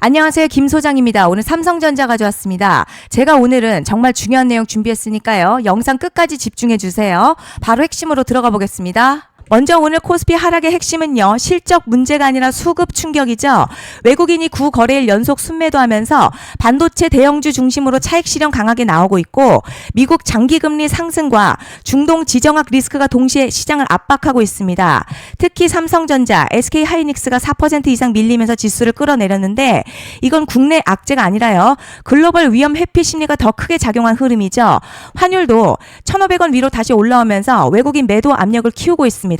안녕하세요. 김 소장입니다. 오늘 삼성전자 가져왔습니다. 제가 오늘은 정말 중요한 내용 준비했으니까요. 영상 끝까지 집중해 주세요. 바로 핵심으로 들어가 보겠습니다. 먼저 오늘 코스피 하락의 핵심은요. 실적 문제가 아니라 수급 충격이죠. 외국인이 9거래일 연속 순매도하면서 반도체 대형주 중심으로 차익 실현 강하게 나오고 있고 미국 장기금리 상승과 중동 지정학 리스크가 동시에 시장을 압박하고 있습니다. 특히 삼성전자, SK하이닉스가 4% 이상 밀리면서 지수를 끌어내렸는데 이건 국내 악재가 아니라요. 글로벌 위험 회피 심리가 더 크게 작용한 흐름이죠. 환율도 1,500원 위로 다시 올라오면서 외국인 매도 압력을 키우고 있습니다.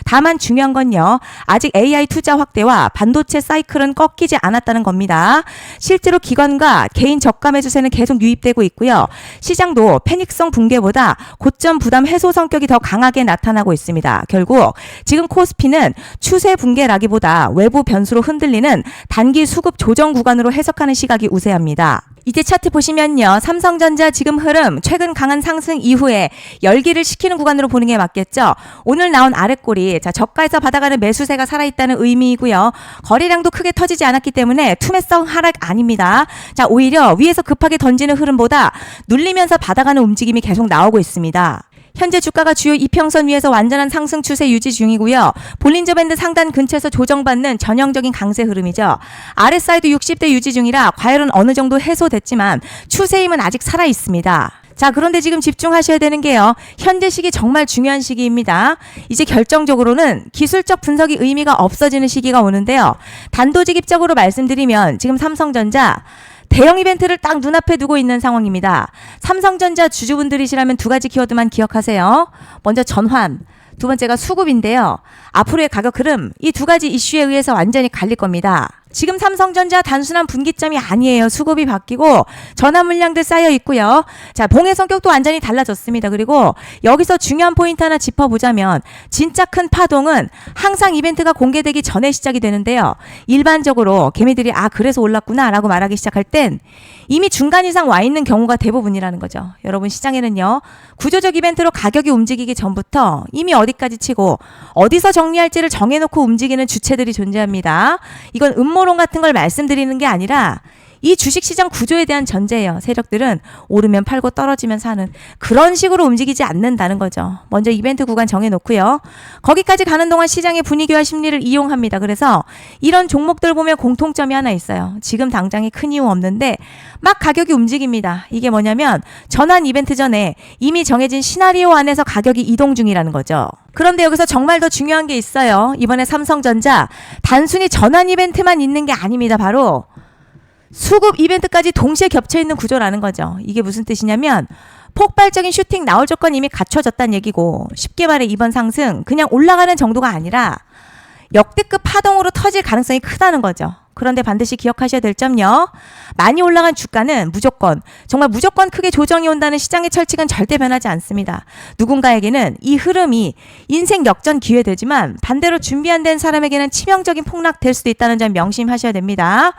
다만 중요한 건요. 아직 AI 투자 확대와 반도체 사이클은 꺾이지 않았다는 겁니다. 실제로 기관과 개인 저가 매수세는 계속 유입되고 있고요. 시장도 패닉성 붕괴보다 고점 부담 해소 성격이 더 강하게 나타나고 있습니다. 결국 지금 코스피는 추세 붕괴라기보다 외부 변수로 흔들리는 단기 수급 조정 구간으로 해석하는 시각이 우세합니다. 이제 차트 보시면요. 삼성전자 지금 흐름 최근 강한 상승 이후에 열기를 식히는 구간으로 보는 게 맞겠죠. 오늘 나온 아랫골이 저가에서 받아가는 매수세가 살아있다는 의미이고요. 거래량도 크게 터지지 않았기 때문에 투매성 하락 아닙니다. 오히려 위에서 급하게 던지는 흐름보다 눌리면서 받아가는 움직임이 계속 나오고 있습니다. 현재 주가가 주요 이평선 위에서 완전한 상승 추세 유지 중이고요. 볼린저 밴드 상단 근처에서 조정받는 전형적인 강세 흐름이죠. RSI도 60대 유지 중이라 과열은 어느 정도 해소됐지만 추세 힘은 아직 살아 있습니다. 그런데 지금 집중하셔야 되는 게요. 현재 시기 정말 중요한 시기입니다. 이제 결정적으로는 기술적 분석이 의미가 없어지는 시기가 오는데요. 단도직입적으로 말씀드리면 지금 삼성전자 대형 이벤트를 딱 눈앞에 두고 있는 상황입니다. 삼성전자 주주분들이시라면 두 가지 키워드만 기억하세요. 먼저 전환, 두 번째가 수급인데요. 앞으로의 가격 흐름, 이 두 가지 이슈에 의해서 완전히 갈릴 겁니다. 지금 삼성전자 단순한 분기점이 아니에요. 수급이 바뀌고 전환 물량들 쌓여 있고요. 봉의 성격도 완전히 달라졌습니다. 그리고 여기서 중요한 포인트 하나 짚어보자면 진짜 큰 파동은 항상 이벤트가 공개되기 전에 시작이 되는데요. 일반적으로 개미들이 그래서 올랐구나 라고 말하기 시작할 땐 이미 중간 이상 와 있는 경우가 대부분이라는 거죠. 여러분 시장에는요. 구조적 이벤트로 가격이 움직이기 전부터 이미 어디까지 치고 어디서 정리할지를 정해놓고 움직이는 주체들이 존재합니다. 이건 음모론 같은 걸 말씀드리는 게 아니라 이 주식시장 구조에 대한 전제예요. 세력들은 오르면 팔고 떨어지면 사는 그런 식으로 움직이지 않는다는 거죠. 먼저 이벤트 구간 정해놓고요. 거기까지 가는 동안 시장의 분위기와 심리를 이용합니다. 그래서 이런 종목들 보면 공통점이 하나 있어요. 지금 당장에 큰 이유 없는데 막 가격이 움직입니다. 이게 뭐냐면 전환 이벤트 전에 이미 정해진 시나리오 안에서 가격이 이동 중이라는 거죠. 그런데 여기서 정말 더 중요한 게 있어요. 이번에 삼성전자 단순히 전환 이벤트만 있는 게 아닙니다. 바로 수급 이벤트까지 동시에 겹쳐있는 구조라는 거죠. 이게 무슨 뜻이냐면 폭발적인 슈팅 나올 조건이 이미 갖춰졌다는 얘기고 쉽게 말해 이번 상승 그냥 올라가는 정도가 아니라 역대급 파동으로 터질 가능성이 크다는 거죠. 그런데 반드시 기억하셔야 될 점요. 많이 올라간 주가는 정말 무조건 크게 조정이 온다는 시장의 철칙은 절대 변하지 않습니다. 누군가에게는 이 흐름이 인생 역전 기회되지만 반대로 준비 안 된 사람에게는 치명적인 폭락 될 수도 있다는 점 명심하셔야 됩니다.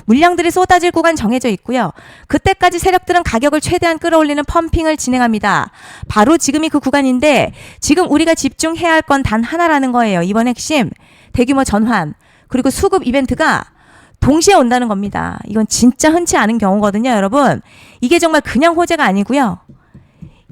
물량들이 쏟아질 구간 정해져 있고요. 그때까지 세력들은 가격을 최대한 끌어올리는 펌핑을 진행합니다. 바로 지금이 그 구간인데 지금 우리가 집중해야 할 건 단 하나라는 거예요. 이번 핵심 대규모 전환 그리고 수급 이벤트가 동시에 온다는 겁니다. 이건 진짜 흔치 않은 경우거든요. 여러분 이게 정말 그냥 호재가 아니고요.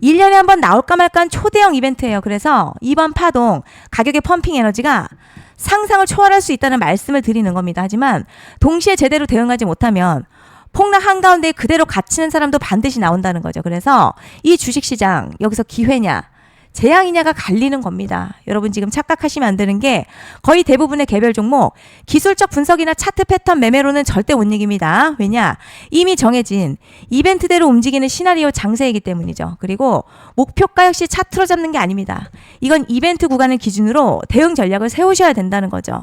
1년에 한 번 나올까 말까한 초대형 이벤트예요. 그래서 이번 파동 가격의 펌핑 에너지가 상상을 초월할 수 있다는 말씀을 드리는 겁니다. 하지만 동시에 제대로 대응하지 못하면 폭락 한가운데 그대로 갇히는 사람도 반드시 나온다는 거죠. 그래서 이 주식시장 여기서 기회냐 재앙이냐가 갈리는 겁니다. 여러분 지금 착각하시면 안 되는 게 거의 대부분의 개별 종목 기술적 분석이나 차트 패턴 매매로는 절대 못 이깁니다. 왜냐? 이미 정해진 이벤트대로 움직이는 시나리오 장세이기 때문이죠. 그리고 목표가 역시 차트로 잡는 게 아닙니다. 이건 이벤트 구간을 기준으로 대응 전략을 세우셔야 된다는 거죠.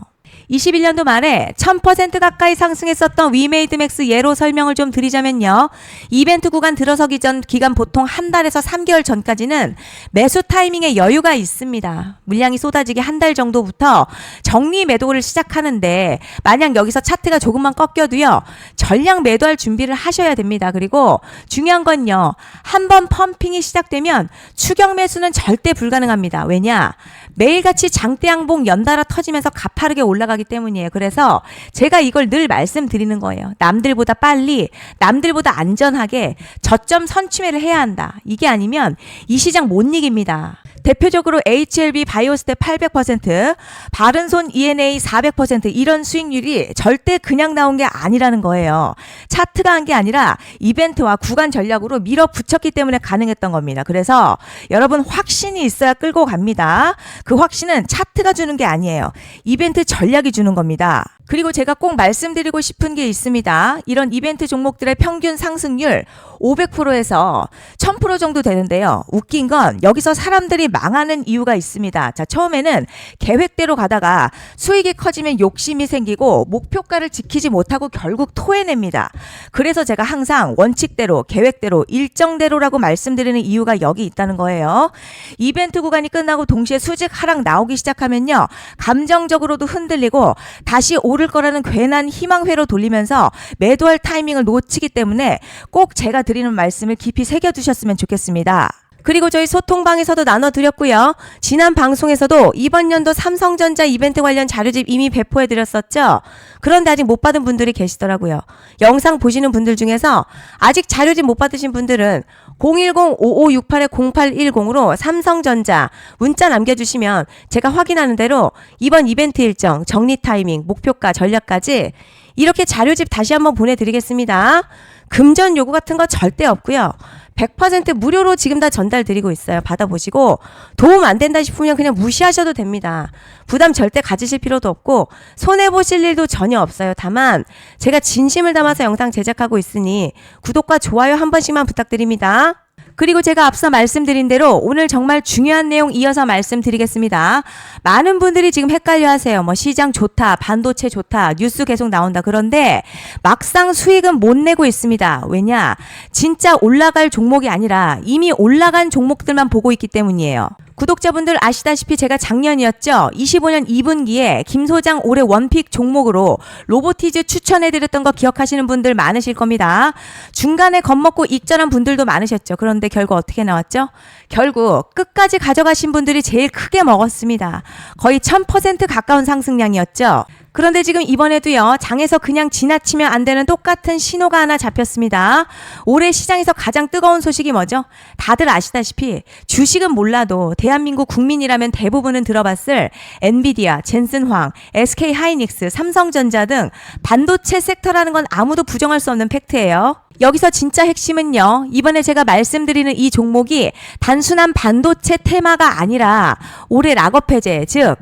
21년도 말에 1000% 가까이 상승했었던 위메이드맥스 예로 설명을 좀 드리자면요. 이벤트 구간 들어서기 전 기간 보통 한 달에서 3개월 전까지는 매수 타이밍에 여유가 있습니다. 물량이 쏟아지기 한 달 정도부터 정리 매도를 시작하는데 만약 여기서 차트가 조금만 꺾여도요. 전량 매도할 준비를 하셔야 됩니다. 그리고 중요한 건요. 한번 펌핑이 시작되면 추격 매수는 절대 불가능합니다. 왜냐? 매일같이 장대양봉 연달아 터지면서 가파르게 올라가기 때문이에요. 그래서 제가 이걸 늘 말씀드리는 거예요. 남들보다 빨리, 남들보다 안전하게 저점 선취매를 해야 한다. 이게 아니면 이 시장 못 이깁니다. 대표적으로 HLB 바이오스텝 800%, 바른손 ENA 400% 이런 수익률이 절대 그냥 나온 게 아니라는 거예요. 차트가 한 게 아니라 이벤트와 구간 전략으로 밀어붙였기 때문에 가능했던 겁니다. 그래서 여러분 확신이 있어야 끌고 갑니다. 그 확신은 차트가 주는 게 아니에요. 이벤트 전략이 주는 겁니다. 그리고 제가 꼭 말씀드리고 싶은 게 있습니다. 이런 이벤트 종목들의 평균 상승률 500%에서 1000% 정도 되는데요. 웃긴 건 여기서 사람들이 망하는 이유가 있습니다. 자, 처음에는 계획대로 가다가 수익이 커지면 욕심이 생기고 목표가를 지키지 못하고 결국 토해냅니다. 그래서 제가 항상 원칙대로, 계획대로, 일정대로라고 말씀드리는 이유가 여기 있다는 거예요. 이벤트 구간이 끝나고 동시에 수직 하락 나오기 시작하면요. 감정적으로도 흔들리고 다시 오를 거라는 괜한 희망회로 돌리면서 매도할 타이밍을 놓치기 때문에 꼭 제가 드리는 말씀을 깊이 새겨두셨으면 좋겠습니다. 그리고 저희 소통방에서도 나눠드렸고요. 지난 방송에서도 이번 연도 삼성전자 이벤트 관련 자료집 이미 배포해드렸었죠. 그런데 아직 못 받은 분들이 계시더라고요. 영상 보시는 분들 중에서 아직 자료집 못 받으신 분들은 010-5568-0810으로 삼성전자 문자 남겨주시면 제가 확인하는 대로 이번 이벤트 일정, 정리 타이밍, 목표가, 전략까지 이렇게 자료집 다시 한번 보내드리겠습니다. 금전 요구 같은 거 절대 없고요. 100% 무료로 지금 다 전달드리고 있어요. 받아보시고 도움 안 된다 싶으면 그냥 무시하셔도 됩니다. 부담 절대 가지실 필요도 없고 손해보실 일도 전혀 없어요. 다만 제가 진심을 담아서 영상 제작하고 있으니 구독과 좋아요 한 번씩만 부탁드립니다. 그리고 제가 앞서 말씀드린 대로 오늘 정말 중요한 내용 이어서 말씀드리겠습니다. 많은 분들이 지금 헷갈려 하세요. 뭐 시장 좋다, 반도체 좋다, 뉴스 계속 나온다. 그런데 막상 수익은 못 내고 있습니다. 왜냐? 진짜 올라갈 종목이 아니라 이미 올라간 종목들만 보고 있기 때문이에요. 구독자분들 아시다시피 제가 작년이었죠. 25년 2분기에 김 소장 올해 원픽 종목으로 로보티즈 추천해드렸던 거 기억하시는 분들 많으실 겁니다. 중간에 겁먹고 익절한 분들도 많으셨죠. 그런데 결국 어떻게 나왔죠? 결국 끝까지 가져가신 분들이 제일 크게 먹었습니다. 거의 1000% 가까운 상승량이었죠. 그런데 지금 이번에도요, 장에서 그냥 지나치면 안 되는 똑같은 신호가 하나 잡혔습니다. 올해 시장에서 가장 뜨거운 소식이 뭐죠? 다들 아시다시피 주식은 몰라도 대한민국 국민이라면 대부분은 들어봤을 엔비디아, 젠슨황, SK하이닉스, 삼성전자 등 반도체 섹터라는 건 아무도 부정할 수 없는 팩트예요. 여기서 진짜 핵심은요, 이번에 제가 말씀드리는 이 종목이 단순한 반도체 테마가 아니라 올해 락업 해제, 즉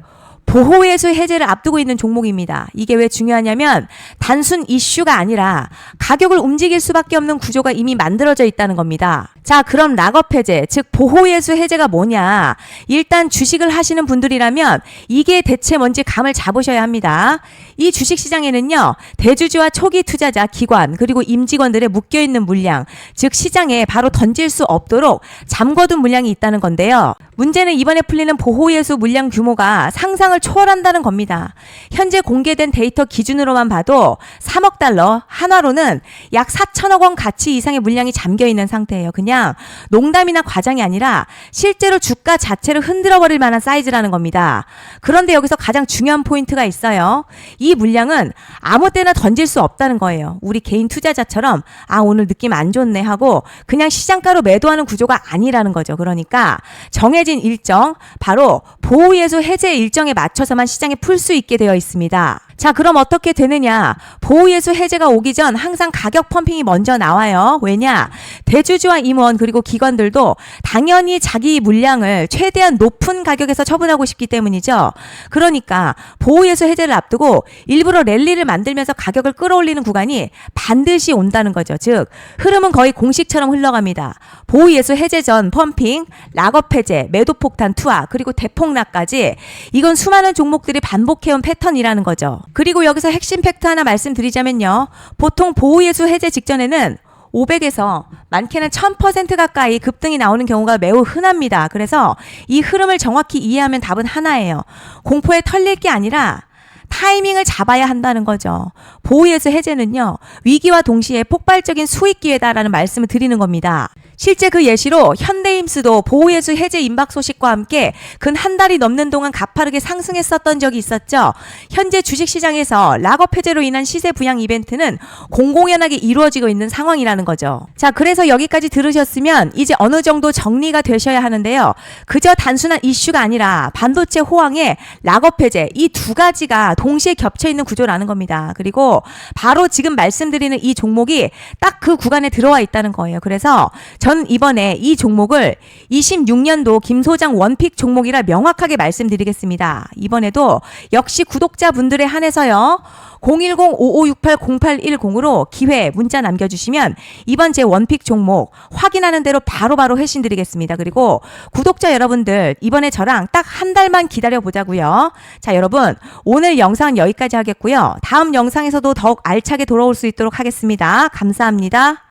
보호예수 해제를 앞두고 있는 종목입니다. 이게 왜 중요하냐면 단순 이슈가 아니라 가격을 움직일 수밖에 없는 구조가 이미 만들어져 있다는 겁니다. 자, 그럼 락업 해제, 즉 보호예수 해제가 뭐냐? 일단 주식을 하시는 분들이라면 이게 대체 뭔지 감을 잡으셔야 합니다. 이 주식시장에는요, 대주주와 초기 투자자, 기관, 그리고 임직원들의 묶여있는 물량, 즉 시장에 바로 던질 수 없도록 잠궈둔 물량이 있다는 건데요. 문제는 이번에 풀리는 보호예수 물량 규모가 상상을 초월한다는 겁니다. 현재 공개된 데이터 기준으로만 봐도 3억 달러, 한화로는 약 4천억 원 가치 이상의 물량이 잠겨있는 상태예요. 그냥 농담이나 과장이 아니라 실제로 주가 자체를 흔들어버릴 만한 사이즈라는 겁니다. 그런데 여기서 가장 중요한 포인트가 있어요. 이 물량은 아무 때나 던질 수 없다는 거예요. 우리 개인 투자자처럼 오늘 느낌 안 좋네 하고 그냥 시장가로 매도하는 구조가 아니라는 거죠. 그러니까 정해진 일정, 바로 보호예수 해제 일정에 맞춰서만 시장에 풀 수 있게 되어 있습니다. 자, 그럼 어떻게 되느냐? 보호예수 해제가 오기 전 항상 가격 펌핑이 먼저 나와요. 왜냐? 대주주와 임원 그리고 기관들도 당연히 자기 물량을 최대한 높은 가격에서 처분하고 싶기 때문이죠. 그러니까 보호예수 해제를 앞두고 일부러 랠리를 만들면서 가격을 끌어올리는 구간이 반드시 온다는 거죠. 즉 흐름은 거의 공식처럼 흘러갑니다. 보호예수 해제 전 펌핑, 락업 해제, 매도 폭탄 투하, 그리고 대폭락까지 이건 수많은 종목들이 반복해온 패턴이라는 거죠. 그리고 여기서 핵심 팩트 하나 말씀드리자면요. 보통 보호예수 해제 직전에는 500에서 많게는 1000% 가까이 급등이 나오는 경우가 매우 흔합니다. 그래서 이 흐름을 정확히 이해하면 답은 하나예요. 공포에 털릴 게 아니라 타이밍을 잡아야 한다는 거죠. 보호예수 해제는요, 위기와 동시에 폭발적인 수익 기회다라는 말씀을 드리는 겁니다. 실제 그 예시로 현대임스도 보호예수 해제 임박 소식과 함께 근 한 달이 넘는 동안 가파르게 상승했었던 적이 있었죠. 현재 주식시장에서 락업 해제로 인한 시세 부양 이벤트는 공공연하게 이루어지고 있는 상황이라는 거죠. 자, 그래서 여기까지 들으셨으면 이제 어느 정도 정리가 되셔야 하는데요. 그저 단순한 이슈가 아니라 반도체 호황에 락업 해제 이 두 가지가 동시에 겹쳐 있는 구조라는 겁니다. 그리고 바로 지금 말씀드리는 이 종목이 딱 그 구간에 들어와 있다는 거예요. 그래서 전 이번에 이 종목을 26년도 김 소장 원픽 종목이라 명확하게 말씀드리겠습니다. 이번에도 역시 구독자분들에 한해서요. 010-5568-0810으로 기회 문자 남겨주시면 이번 제 원픽 종목 확인하는 대로 바로바로 회신 드리겠습니다. 그리고 구독자 여러분들 이번에 저랑 딱 한 달만 기다려보자고요. 자, 여러분 오늘 영상 여기까지 하겠고요. 다음 영상에서도 더욱 알차게 돌아올 수 있도록 하겠습니다. 감사합니다.